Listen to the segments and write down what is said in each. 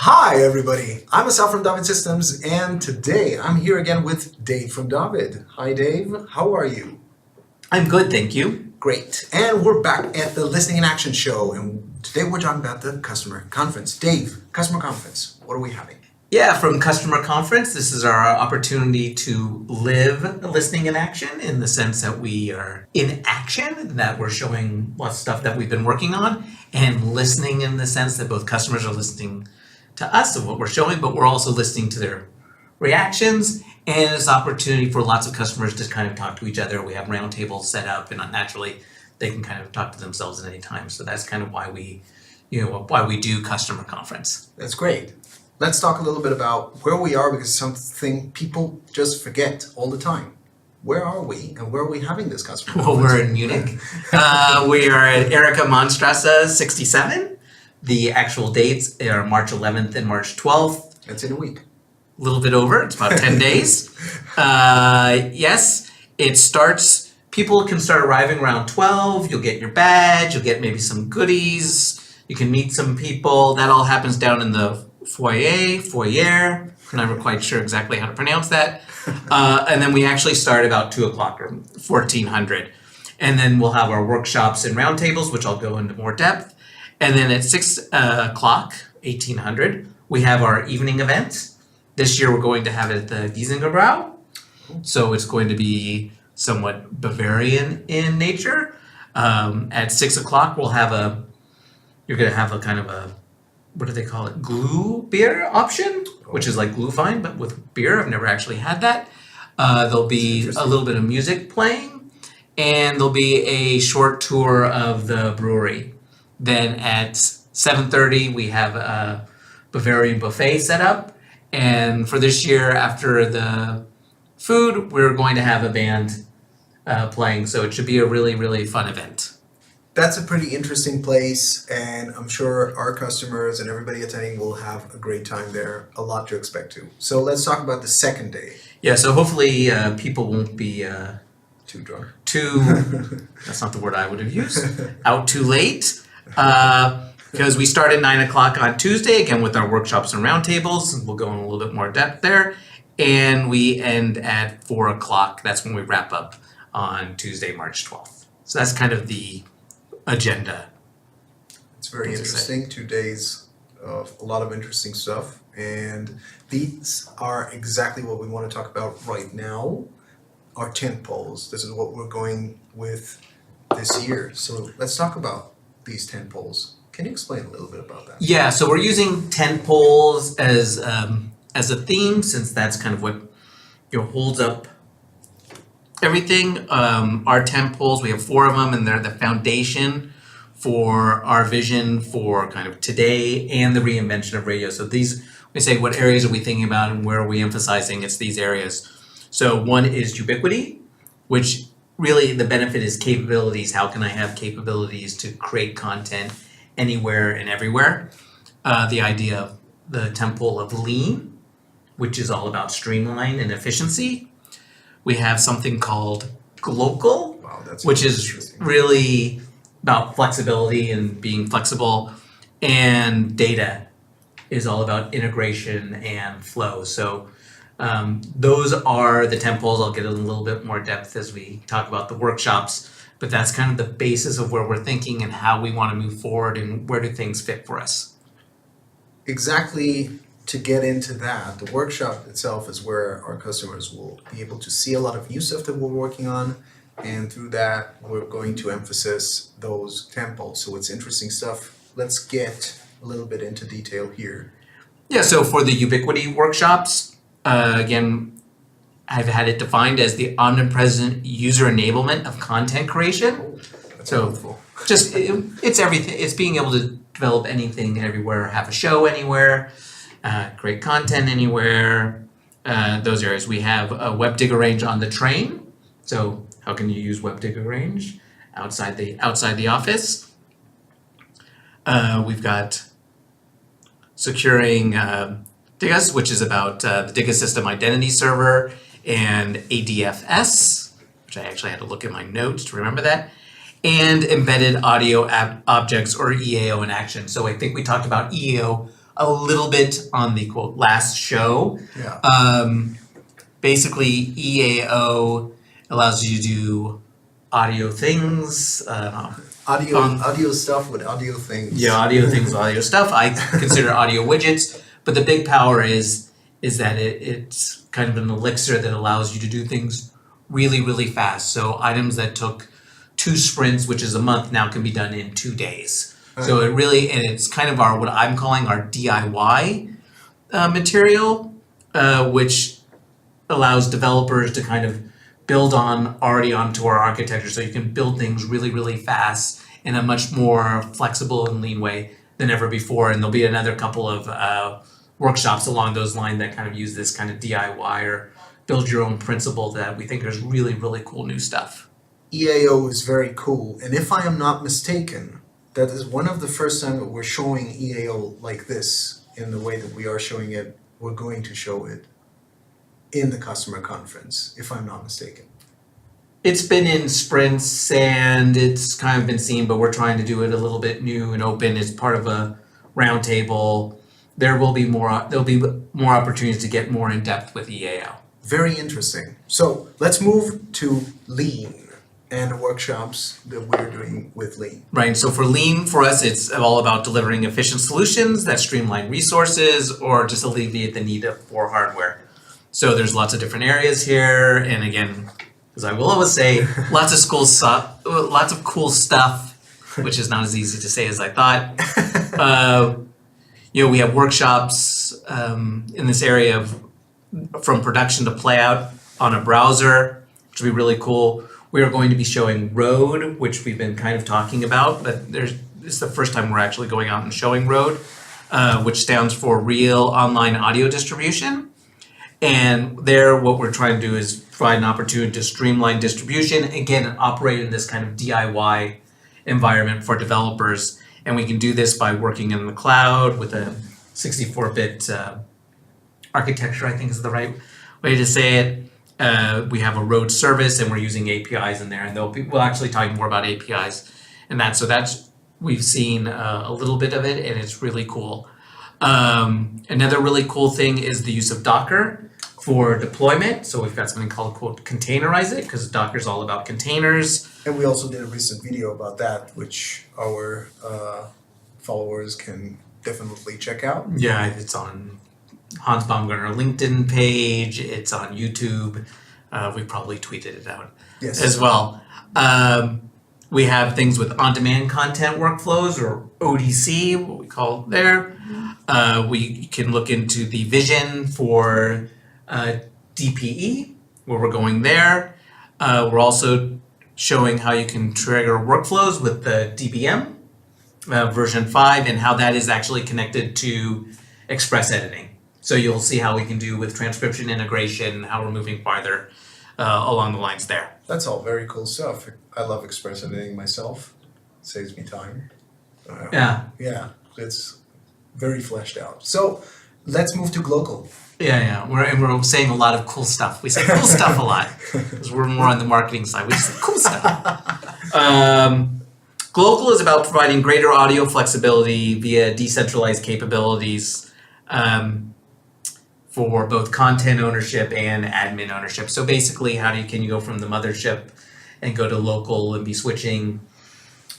Hi everybody, I'm Asaf from David Systems, and today I'm here again with Dave from David. Hi Dave, how are you? I'm good, thank you. Great, and we're back at the Listening in Action show, and today we're talking about the customer conference. Dave, customer conference, what are we having? Yeah, from Customer Conference, this is our opportunity to live listening in action in the sense that we are in action, that we're showing what stuff that we've been working on, and listening in the sense that both customers are listening to us of what we're showing, but we're also listening to their reactions. And it's an opportunity for lots of customers to kind of talk to each other. We have roundtables set up, and naturally they can kind of talk to themselves at any time. So that's kind of why we do Customer Conference. That's great. Let's talk a little bit about where we are, because it's something people just forget all the time. Where are we, and where are we having this customer Well, conference? we're in Munich. We are at Erika Mannstrasse 67. The actual dates are March 11th and March 12th. That's in a week. A little bit over. It's about 10 days. Yes, it starts. People can start arriving around 12. You'll get your badge. You'll get maybe some goodies. You can meet some people. That all happens down in the foyer. I'm never quite sure exactly how to pronounce that. And then we actually start about 2 o'clock or 1400. And then we'll have our workshops and roundtables, which I'll go into more depth. And then at 6 o'clock, 1800, we have our evening event. This year we're going to have it at the Giesingerbrau. So it's going to be somewhat Bavarian in nature. At 6 o'clock, you're going to have a kind of a, what do they call it? Glue beer option, which is like Glühwein, but with beer. I've never actually had that. There'll be a little bit of music playing, and there'll be a short tour of the brewery. Then at 7:30, we have a Bavarian buffet set up. And for this year, after the food, we're going to have a band playing. So it should be a really, really fun event. That's a pretty interesting place, and I'm sure our customers and everybody attending will have a great time there. A lot to expect to. So let's talk about the second day. Yeah, so hopefully people won't be Too drunk. that's not the word I would have used, out too late. Because we start at 9 o'clock on Tuesday, again with our workshops and roundtables. We'll go in a little bit more depth there. And we end at 4 o'clock. That's when we wrap up on Tuesday, March 12th. So that's kind of the agenda. It's very interesting. 2 days of a lot of interesting stuff. And these are exactly what we want to talk about right now. Our tentpoles. This is what we're going with this year. So let's talk about these tentpoles. Can you explain a little bit about that? Yeah, so we're using Tentpoles as a theme, since that's kind of what holds up everything. Our Tentpoles, we have 4 of them, and they're the foundation for our vision for kind of today and the reinvention of radio. So these, we say, what areas are we thinking about and where are we emphasizing? It's these areas. So one is ubiquity, which really the benefit is capabilities. How can I have capabilities to create content anywhere and everywhere? The idea of the temple of lean, which is all about streamline and efficiency. We have something called glocal, which is really about flexibility and being flexible. And data is all about integration and flow. So those are the temples. I'll get a little bit more depth as we talk about the workshops, but that's kind of the basis of where we're thinking and how we want to move forward and where do things fit for us. Exactly. To get into that, the workshop itself is where our customers will be able to see a lot of new stuff that we're working on, and through that we're going to emphasize those temples. So it's interesting stuff. Let's get a little bit into detail here. Yeah, so for the ubiquity workshops, again, I've had it defined as the omnipresent user enablement of content creation. That's So helpful. just it's everything. It's being able to develop anything everywhere, have a show anywhere, create content anywhere. Those areas. We have a web digger range on the train. So how can you use web digger range outside the office? We've got securing DIGAS, which is about the DIGA system identity server, and ADFS, which I actually had to look at my notes to remember that, and embedded audio objects, or EAO in action. So I think we talked about EAO a little bit on the quote last show. Yeah. Basically, EAO allows you to do audio things. Audio stuff with audio things. Yeah, audio things, audio stuff. I consider audio widgets, but the big power is that it's kind of an elixir that allows you to do things really, really fast. So items that took 2 sprints, which is a month, now can be done in 2 days. So it really, and it's kind of our what I'm calling our DIY material, which allows developers to kind of build already onto our architecture, so you can build things really, really fast in a much more flexible and lean way than ever before. And there'll be another couple of workshops along those lines that kind of use this kind of DIY or build your own principle that we think is really, really cool new stuff. EAO is very cool, and if I am not mistaken, that is one of the first time that we're showing EAO like this in the way that we are showing it. We're going to show it in the customer conference, if I'm not mistaken. It's been in sprints and it's kind of been seen, but we're trying to do it a little bit new and open as part of a roundtable. There'll be more opportunities to get more in depth with EAO. Very interesting. So let's move to Lean and the workshops that we're doing with Lean. Right, so for Lean, for us, it's all about delivering efficient solutions that streamline resources or just alleviate the need for hardware. So there's lots of different areas here, and again, as I will always say, lots of cool stuff, which is not as easy to say as I thought. We have workshops in this area from production to play out on a browser, which will be really cool. We are going to be showing Rode, which we've been kind of talking about, but it's the first time we're actually going out and showing Rode, which stands for Real Online Audio Distribution. And there, what we're trying to do is provide an opportunity to streamline distribution, again, and operate in this kind of DIY environment for developers. And we can do this by working in the cloud with a 64-bit architecture, I think is the right way to say it. We have a Rode service and we're using APIs in there, and we'll actually talk more about APIs and that. So we've seen a little bit of it, and it's really cool. Another really cool thing is the use of Docker for deployment. So we've got something called quote containerize it, because Docker is all about containers. And we also did a recent video about that, which our followers can definitely check out. Yeah, it's on Hans Baumgartner LinkedIn page. It's on YouTube. We probably tweeted it out as well. We have things with on-demand content workflows, or ODC, what we call it there. We can look into the vision for DPE, where we're going there. We're also showing how you can trigger workflows with the DBM version 5, and how that is actually connected to Express editing. So you'll see how we can do with transcription integration, how we're moving farther along the lines there. That's all very cool stuff. I love Express editing myself. It saves me time. Yeah, It's very fleshed out. So let's move to Glocal. yeah. We're saying a lot of cool stuff. We say cool stuff a lot because we're more on the marketing side. We say cool stuff. Glocal is about providing greater audio flexibility via decentralized capabilities for both content ownership and admin ownership. So basically, can you go from the mothership and go to local and be switching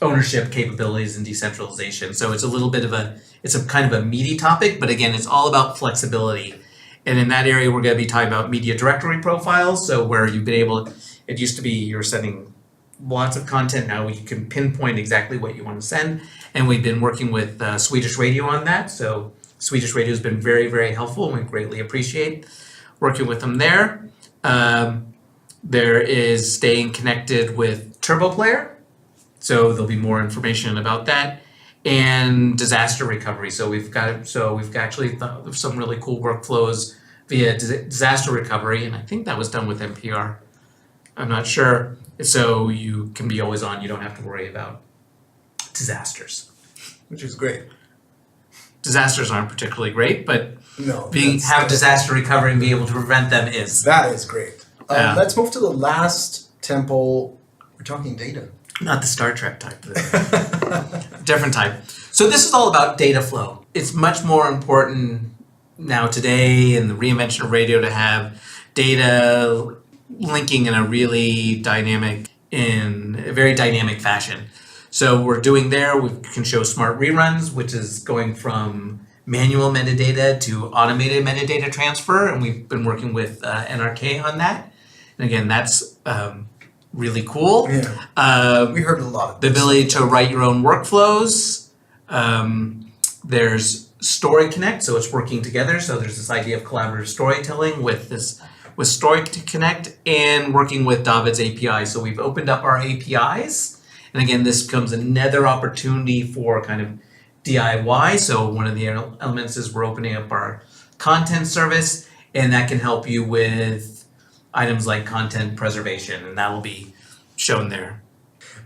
ownership capabilities and decentralization? So it's a kind of a meaty topic, but again, it's all about flexibility. And in that area, we're going to be talking about media directory profiles. So where you've been it used to be you're sending lots of content. Now you can pinpoint exactly what you want to send. And we've been working with Swedish Radio on that. So Swedish Radio has been very, very helpful, and we greatly appreciate working with them there. There is staying connected with Turbo Player. So there'll be more information about that. And disaster recovery. So we've actually thought of some really cool workflows via disaster recovery, and I think that was done with NPR. I'm not sure. So you can be always on. You don't have to worry about disasters. Which is great. Disasters aren't particularly great, but No, have disaster recovery and be able to prevent them is. That is great. Let's move to the last temple. We're talking data. Not the Star Trek type. Different type. So this is all about data flow. it's much more important now today in the reinvention of radio to have data linking in a very dynamic fashion. So we're doing there, we can show smart reruns, which is going from manual metadata to automated metadata transfer, and we've been working with NRK on that. And again, that's really cool. Yeah. We heard a lot of the ability to write your own workflows. There's Story Connect, so it's working together. So there's this idea of collaborative storytelling with Story Connect and working with David's API. So we've opened up our APIs, and again, this becomes another opportunity for kind of DIY. So one of the elements is we're opening up our content service, and that can help you with items like content preservation, and that will be shown there.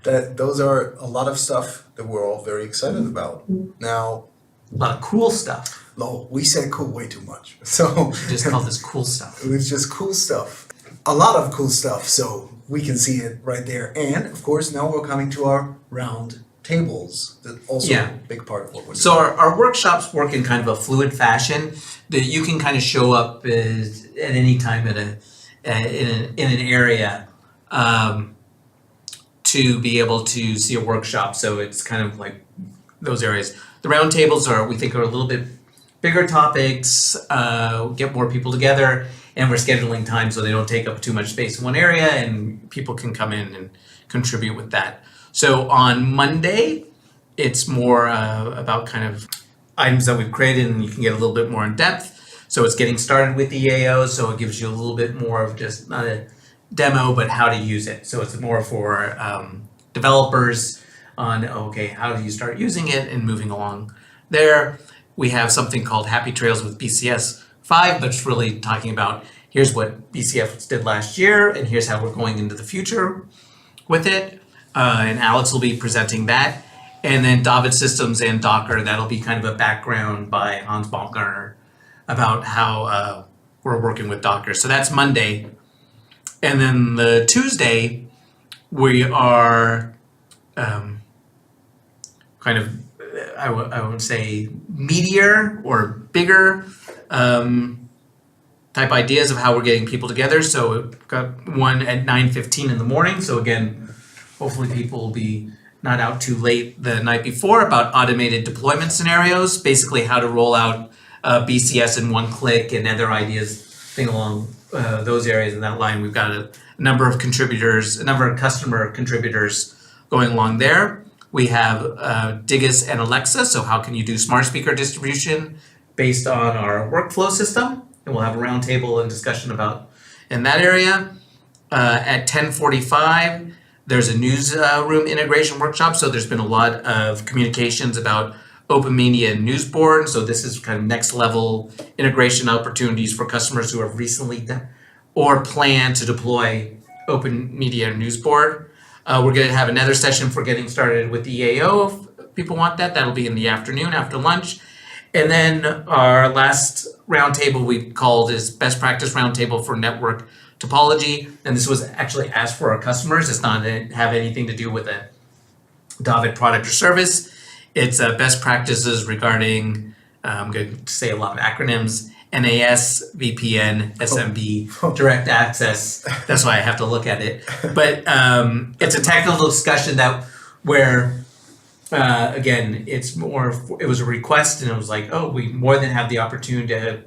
Those are a lot of stuff that we're all very excited about. Now, a lot of cool stuff. No, we said cool way too much. So we just call this cool stuff. It was just cool stuff. A lot of cool stuff. So we can see it right there. And of course, now we're coming to our round tables. That's also a big part of what we're doing. So our workshops work in kind of a fluid fashion that you can kind of show up at any time in an area to be able to see a workshop. So it's kind of like those areas. The round tables we think are a little bit bigger topics, get more people together, and we're scheduling time so they don't take up too much space in one area and people can come in and contribute with that. So on Monday, it's more about kind of items that we've created, and you can get a little bit more in depth. So it's getting started with the EAO, so it gives you a little bit more of just not a demo, but how to use it. So it's more for developers on, okay, how do you start using it and moving along there. We have something called Happy Trails with BCS 5, but it's really talking about here's what BCS did last year, and here's how we're going into the future with it. And Alex will be presenting that. And then David Systems and Docker, that'll be kind of a background by Hans Baumgartner about how we're working with Docker. So that's Monday. And then the Tuesday, we are kind of, I would say, meatier or bigger type ideas of how we're getting people together. So we've got one at 9:15 in the morning. So again, hopefully people will be not out too late the night before, about automated deployment scenarios, basically how to roll out BCS in one click and other ideas thing along those areas in that line. We've got a number of contributors, a number of customer contributors going along there. We have Diggus and Alexa, so how can you do smart speaker distribution based on our workflow system? And we'll have a roundtable and discussion about in that area. At 10:45, there's a newsroom integration workshop. So there's been a lot of communications about open media and newsboard. So this is kind of next level integration opportunities for customers who have recently done or plan to deploy open media and newsboard. We're going to have another session for getting started with the EAO if people want that. That'll be in the afternoon after lunch. And then our last roundtable we called is Best Practice Roundtable for Network Topology. And this was actually asked for our customers. It's not to have anything to do with a David product or service. It's best practices regarding, I'm going to say a lot of acronyms, NAS, VPN, SMB, direct access. That's why I have to look at it. But it's a technical discussion where again, it was a request, and it was like, oh, we more than have the opportunity to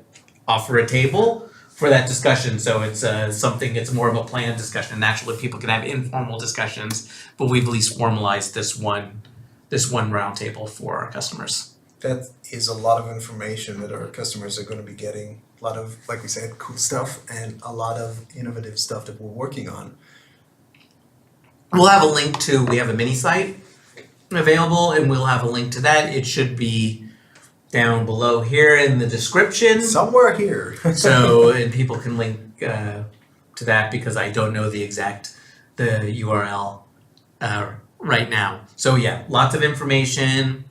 offer a table for that discussion. So it's it's more of a planned discussion. Naturally, people can have informal discussions, but we've at least formalized this one roundtable for our customers. That is a lot of information that our customers are going to be getting. A lot of, like we said, cool stuff and a lot of innovative stuff that we're working on. We'll have a link to, we have a mini site available, and we'll have a link to that. It should be down below here in the description. Somewhere here. So, and people can link to that because I don't know the URL right now. So yeah, lots of information.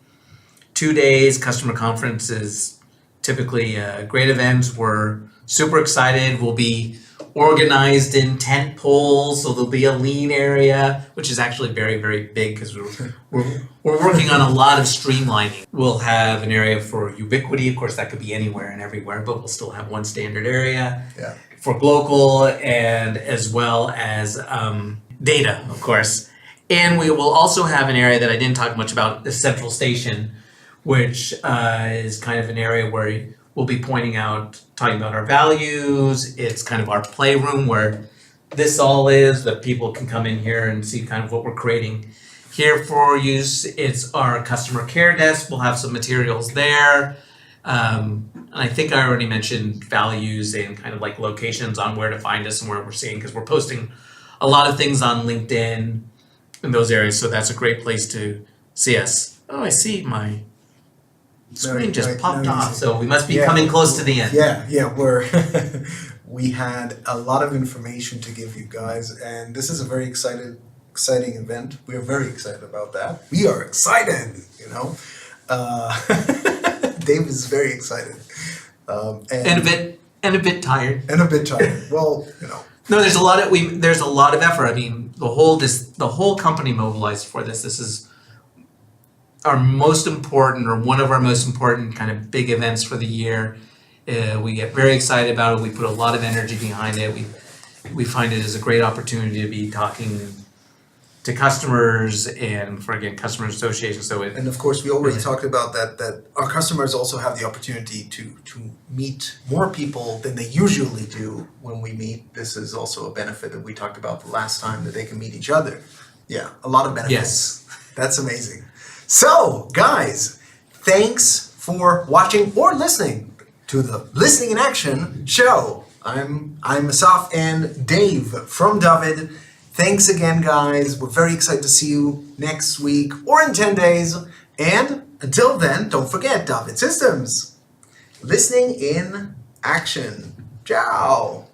2 days, customer conference is typically a great event. We're super excited. We'll be organized in tent poles, so there'll be a lean area, which is actually very, very big because we're working on a lot of streamlining. We'll have an area for ubiquity. Of course, that could be anywhere and everywhere, but we'll still have one standard area for local, and as well as data, of course. And we will also have an area that I didn't talk much about, the central station, which is kind of an area where we'll be talking about our values. It's kind of our playroom where this all is, that people can come in here and see kind of what we're creating here for use. It's our customer care desk. We'll have some materials there. And I think I already mentioned values and kind of like locations on where to find us and where we're seeing, because we're posting a lot of things on LinkedIn in those areas. So that's a great place to see us. Oh, I see my screen just popped off, so we must be coming close to the end. We had a lot of information to give you guys, and this is a very exciting event. We are very excited about that. We are excited, you know. Dave is very excited, and a bit tired. Well, you know. No, there's a lot of effort. I mean, the whole company mobilized for this. This is our most important, or one of our most important kind of big events for the year. We get very excited about it. We put a lot of energy behind it. We find it as a great opportunity to be talking to customers and for, again, customer associations. And of course, we already talked about that our customers also have the opportunity to meet more people than they usually do when we meet. This is also a benefit that we talked about the last time, that they can meet each other. Yeah, a lot of benefits. Yes. That's amazing. So, guys, thanks for watching or listening to the Listening in Action show. I'm Asaf and Dave from David. Thanks again, guys. We're very excited to see you next week or in 10 days. And until then, don't forget David Systems. Listening in Action. Ciao.